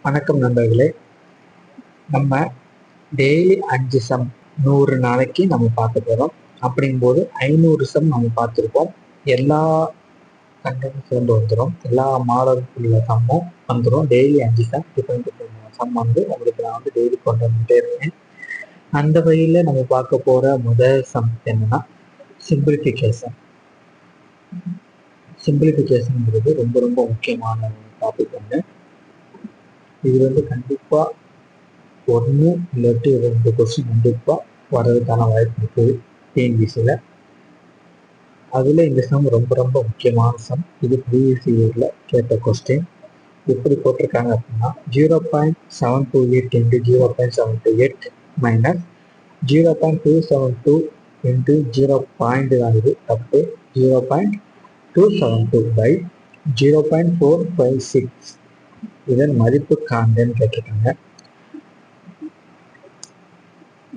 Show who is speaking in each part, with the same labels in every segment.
Speaker 1: வணக்கம் நண்பர்களே. நம்ம டெய்லி 5 சம் 100 நாளைக்கு நம்ம பார்க்க போகிறோம். அப்படிங்கும்போது 500 சம் நம்ம பார்த்துருப்போம். எல்லா கண்டென்ட் சேர்ந்து வந்துடும், எல்லா மாடலுக்குள்ள சம்மும் வந்துடும். டெய்லி 5 சம் டிஃப்ரெண்ட் சம் உங்களுக்கு நான் டெய்லி கொண்டு வந்துட்டே இருக்கேன். அந்த வழியில் நம்ம பார்க்க போகிற முதல் சம் என்னன்னா சிம்பிளிஃபிகேஷன். சிம்பிளிஃபிகேஷன்ங்கிறது ரொம்ப ரொம்ப முக்கியமான டாபிக். இது கண்டிப்பாக ஒன்று இல்லாட்டி 2 கொஸ்டின் கண்டிப்பாக வர்றதுக்கான வாய்ப்பு இருக்குது டிஎன்பிசியில். அதில் இந்த சம் ரொம்ப ரொம்ப முக்கியமான சம். இது ப்ரீவியஸ் இயரில் கேட்ட கொஸ்டின். எப்படி போட்டிருக்காங்க அப்படின்னா 0.728 into 0.728 minus 0.272 into 0. ஆகுது தப்பு. 0.272 by 0.456 இதன் மதிப்பு காண்கன்னு கேட்டிருக்காங்க.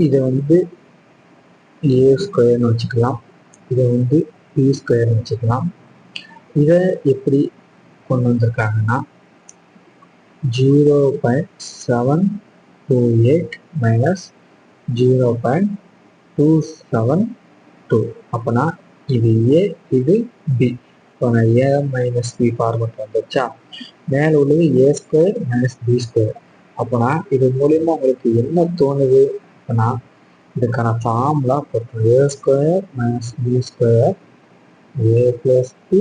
Speaker 1: இதை ஏ ஸ்கொயர்னு வச்சுக்கலாம், இதை பி ஸ்கொயர்னு வச்சுக்கலாம். இதை எப்படி கொண்டு வந்திருக்காங்கன்னா 0.728 மைனஸ் 0.272. அப்போனா இது ஏ, இது பி. இப்போ நான் ஏ மைனஸ் பி ஃபார்மெட் வந்துச்சா, மேலே உள்ளது ஏ ஸ்கொயர் மைனஸ் பி ஸ்கொயர். அப்போனா இது மூலியமாக உங்களுக்கு என்ன தோணுது அப்படின்னா இதுக்கான ஃபார்முலா போட்டோம். ஏ ஸ்கொயர் மைனஸ் பி ஸ்கொயர் ஏ பிளஸ் பி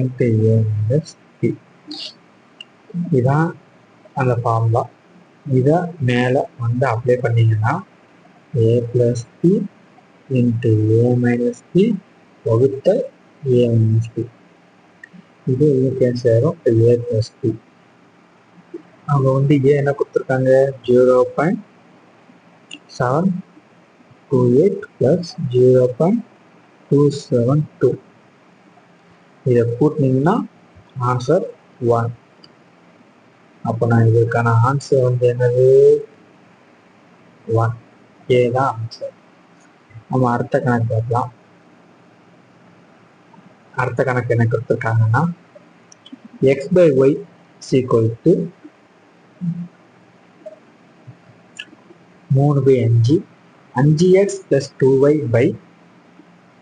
Speaker 1: இன்ட்டு ஏ மைனஸ் பி. இதான் அந்த ஃபார்முலா. இதை மேலே அப்ளை பண்ணிங்கன்னா ஏ பிளஸ் பி இன்ட்டு ஏ மைனஸ் பி வகுத்தல் ஏ மைனஸ் பி. இது கேன்சல் ஆயிரும். ஏ பிளஸ் பி அவங்க ஏ என்ன கொடுத்துருக்காங்க 0.728 பிளஸ் 0.272. இதை கூட்டினீங்கன்னா ஆன்சர் 1. அப்போ நான் இதுக்கான ஆன்சர் என்னது 1. ஏ தான் ஆன்சர். நம்ம அடுத்த கணக்கு பார்க்கலாம். அடுத்த கணக்கு என்ன கொடுத்துருக்காங்கன்னா x by y is equal to 3/5 5x plus 2y by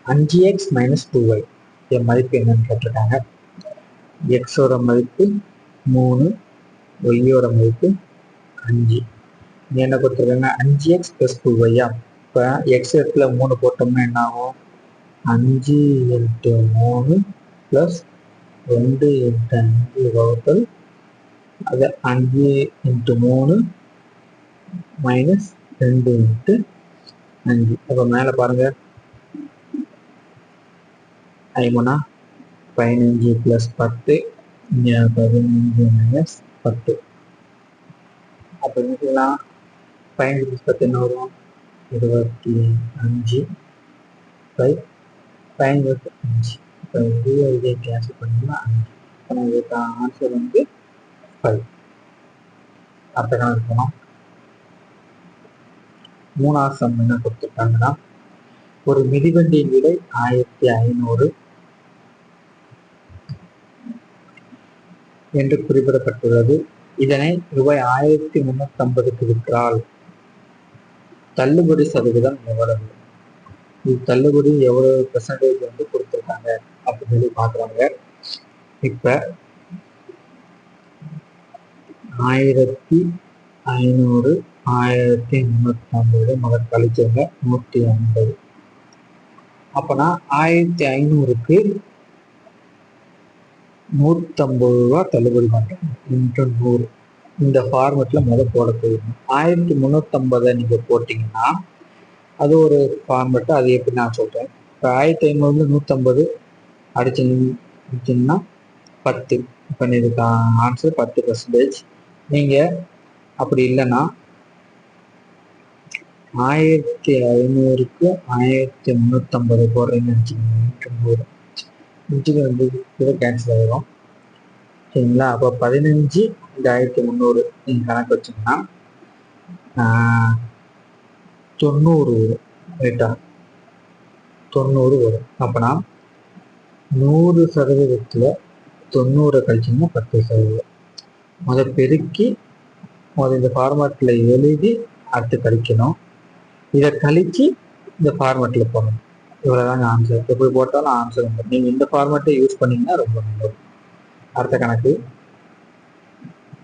Speaker 1: 5x minus 2y. என் மதிப்பு என்னன்னு கேட்டிருக்காங்க. எக்ஸோட மதிப்பு 3, ஒய்யோட மதிப்பு 5. என்ன கொடுத்துருக்காங்க 5x plus 2y. இப்போ எக்ஸ் இடத்துல 3 போட்டோம்னா என்ன ஆகும் 5 into 3 plus 2 into 5 வகுத்தல் அது 5 into 3 மைனஸ் 2 into 5. அப்போ மேலே பாருங்க 5 15 plus 10 15 மைனஸ் 10. அப்போ என்னலாம் 15 plus 10 என்ன வரும் 25 பை 15 5. இப்போ இதை கேன்சல் பண்ணிங்கன்னா 5. இப்போ இதுக்கு ஆன்சர் 5. அடுத்த கணக்கு போனோம். மூணாவது சம் என்ன கொடுத்துருக்காங்கன்னா ஒரு மிதிவண்டியின் விலை 1500 என்று குறிப்பிடப்பட்டுள்ளது. இதனை ரூபாய் 1350க்கு விற்றால் தள்ளுபடி சதவீதம் எவ்வளவு? இது தள்ளுபடி எவ்வளவு பெர்சன்டேஜ் கொடுத்துருக்காங்க அப்படின்னு சொல்லி பார்க்குறாங்க. இப்போ 1500 1350 முதல் கழிச்சவங்க 150. அப்போனா 1500க்கு 150 ரூபா தள்ளுபடி பண்ணுறாங்க இன்ட்டு 100. இந்த ஃபார்மெட்டில் போட போயிடணும். 1350 நீங்கள் போட்டிங்கன்னா அது ஒரு ஃபார்மெட்டு. அது எப்படி நான் சொல்கிறேன். இப்போ 1500 150 அடிச்சிங்கன்னா 10. இப்போ இதுக்கு ஆன்சர் 10%. நீங்கள் அப்படி இல்லைன்னா 1500க்கு 1350 போடுறீங்கன்னு வச்சுக்கோங்க. இதை கேன்சல் ஆகிடும் சரிங்களா. அப்போ 15 இந்த 1300 நீங்கள் கணக்கு வச்சிங்கன்னா 90 வரும். ரைட்டா 90 வரும். அப்போனா 100% 90 கழிச்சிங்கன்னா 10%. பெருக்கி முதல்ல இந்த ஃபார்மேட்டில் எழுதி அடுத்து கழிக்கணும். இதை கழித்து இந்த ஃபார்மேட்டில் போடணும். இவ்வளோதாங்க ஆன்சர். எப்படி போட்டாலும் ஆன்சர் வந்துடும். நீங்கள் இந்த ஃபார்மேட்டை யூஸ் பண்ணிங்கன்னா ரொம்ப நல்லது. அடுத்த கணக்கு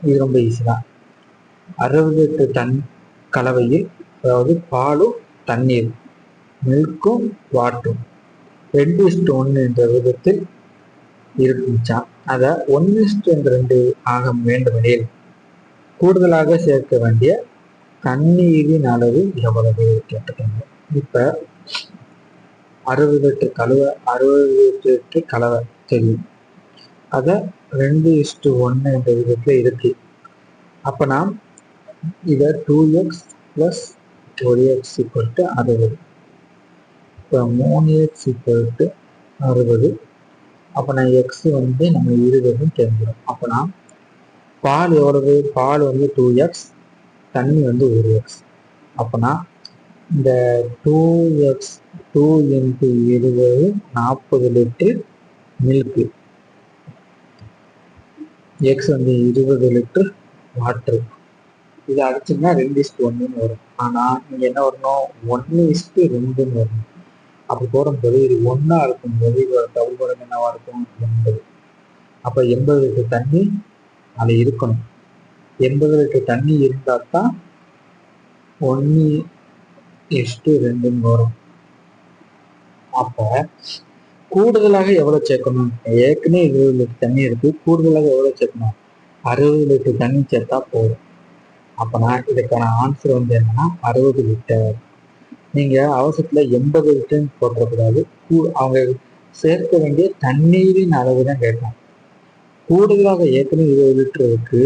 Speaker 1: இது ரொம்ப ஈஸி தான். 60 டன் கலவையில், அதாவது பாலும் தண்ணீர், மில்க்கும் வாட்டரும் 2:1 என்ற விதத்தில் இருக்குச்சான். அதை 1:2 ஆக வேண்டுமெனில் கூடுதலாக சேர்க்க வேண்டிய தண்ணீரின் அளவு எவ்வளவு கேட்டுக்கோங்க. இப்ப 60 லிட்டர் கலவை தெரியும். அதை 2:1 என்ற விதத்துல இருக்கு. அப்ப நாம் இதை 2x + 1x = 60. இப்போ 3x = 60. அப்போ நான் எக்ஸ் நம்ம 20 தெரிஞ்சிடும். அப்போ நான் பால் எவ்வளவு? பால் 2x, தண்ணி 1x. அப்போனா இந்த 2x 2 × 20 40 litre milk, X 20 litre water. இதை அடிச்சிங்கன்னா 2:1 வரும். ஆனால் இங்கே என்ன வரணும்? 1:2 வரணும். அப்படி போடும்போது இது 1 இருக்கும்போது இதோட டபுள் மடங்கு என்னவா இருக்கும்? 80. அப்போ 80 லிட்டர் தண்ணி அதில் இருக்கணும். 80 லிட்டர் தண்ணி இருந்தால் தான் 1:2 வரும். அப்போ கூடுதலாக எவ்வளோ சேர்க்கணும்? ஏற்கனவே 20 லிட்டர் தண்ணி இருக்கு. கூடுதலாக எவ்வளோ சேர்க்கணும்? 60 லிட்டர் தண்ணி சேர்த்தா போதும். அப்போனா இதுக்கான ஆன்சர் என்னன்னா 60 லிட்டர். நீங்கள் அவசரத்தில் 80 லிட்டர்னு போட்டக்கூடாது. அவங்க சேர்க்க வேண்டிய தண்ணீரின் அளவு தான் கேட்கணும். கூடுதலாக ஏற்கனவே 20 லிட்டர் இருக்கு.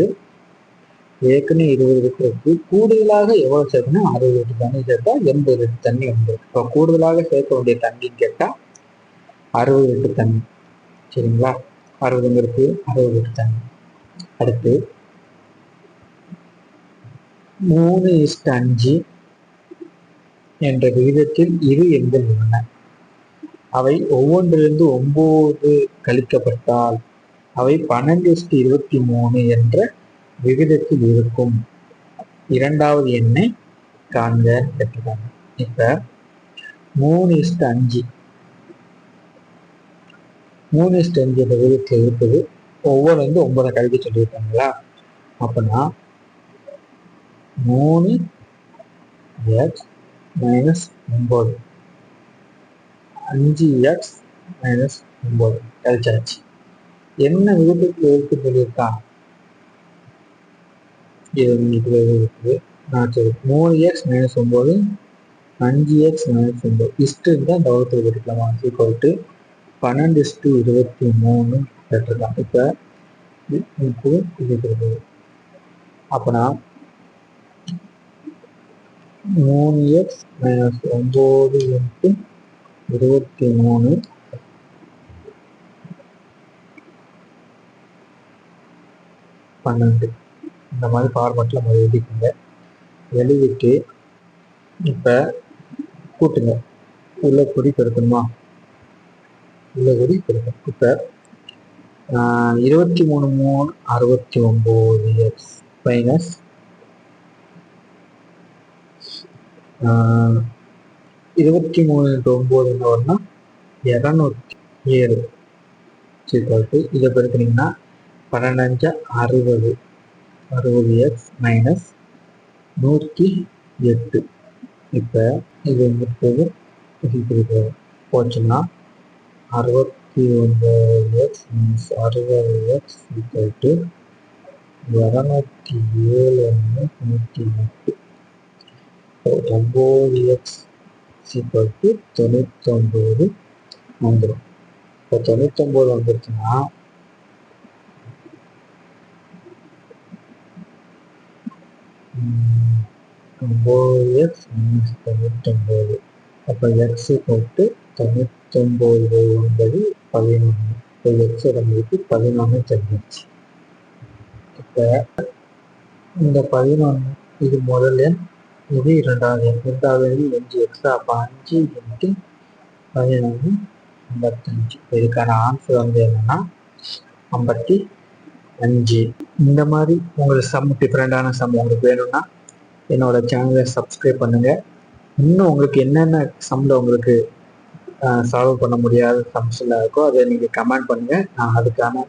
Speaker 1: கூடுதலாக எவ்வளவு சேர்க்கணும்? 60 லிட்டர் தண்ணி சேர்த்தா 80 லிட்டர் தண்ணி வந்துடும். இப்போ கூடுதலாக சேர்க்க வேண்டிய தண்ணின்னு கேட்டா 60 லிட்டர் தண்ணி. சரிங்களா? 60 இருக்கு, 60 லிட்டர் தண்ணி. அடுத்து 3:5 என்ற விகிதத்தில் இரு எண்கள் உள்ளன. அவை ஒவ்வொன்றிலிருந்து 9 கழிக்கப்பட்டால் அவை 12:23 என்ற விகிதத்தில் இருக்கும் இரண்டாவது எண்ணை காண்க கேட்டிருக்காங்க. இப்ப 3:5 என்ற விகிதத்தில் இருக்குது. ஒவ்வொரு 9 கழிக்க சொல்லியிருக்காங்களா? அப்பனா 3x - 9 5x - 9 கழிச்சாச்சு. என்ன விகிதத்தில் இருக்கு சொல்லியிருக்கான்? 3x - 9 5x - 9 இஸ்ட் இருந்தால் இந்த வகுத்தில் எடுக்கலாமா? = 12:23 கேட்டிருக்கான். இப்போ அப்பனா 3x - 9 × 23 12. இந்த மாதிரி ஃபார்மேட்டில் நம்ம எழுதிக்கோங்க. எழுதிட்டு இப்போ கூட்டுங்க. உள்ள குறி பெருக்கணுமா? உள்ள குறி பெருக்கணும். இப்போ 23 3 69x மைனஸ் 23 × 9 என்ன வரும்னா 207. இதை பெருக்கினீங்கன்னா 12 5 60x மைனஸ் 108. இப்போ இது போச்சுன்னா 69x மைனஸ் 60x = 207 108. 9x = 99 வந்துடும். இப்போ 99 வந்துருச்சுன்னா 9x - 99. அப்போ x = 99/9 11. இப்போ எக்ஸோட மதிப்பு 11 தெரிஞ்சிச்சு. இப்போ இந்த 11 இது முதல் எண், இது இரண்டாவது எண். 5x. அப்போ 5 × 11 55. இதுக்கான ஆன்சர் என்னன்னா 55. 5. இந்த மாதிரி உங்களுக்கு சம் டிஃப்ரெண்டான சம் உங்களுக்கு வேணும்னா என்னோட சேனலை சப்ஸ்கிரைப் பண்ணுங்க. இன்னும் உங்களுக்கு என்னென்ன சம்மில் உங்களுக்கு சால்வ் பண்ண முடியாத சம்ஸில் இருக்கோ அதை நீங்கள் கமெண்ட் பண்ணுங்க. நான் அதுக்கான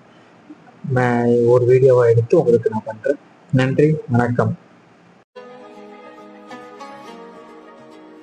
Speaker 1: ஒரு வீடியோவை எடுத்து உங்களுக்கு நான் பண்ணுறேன். நன்றி, வணக்கம்.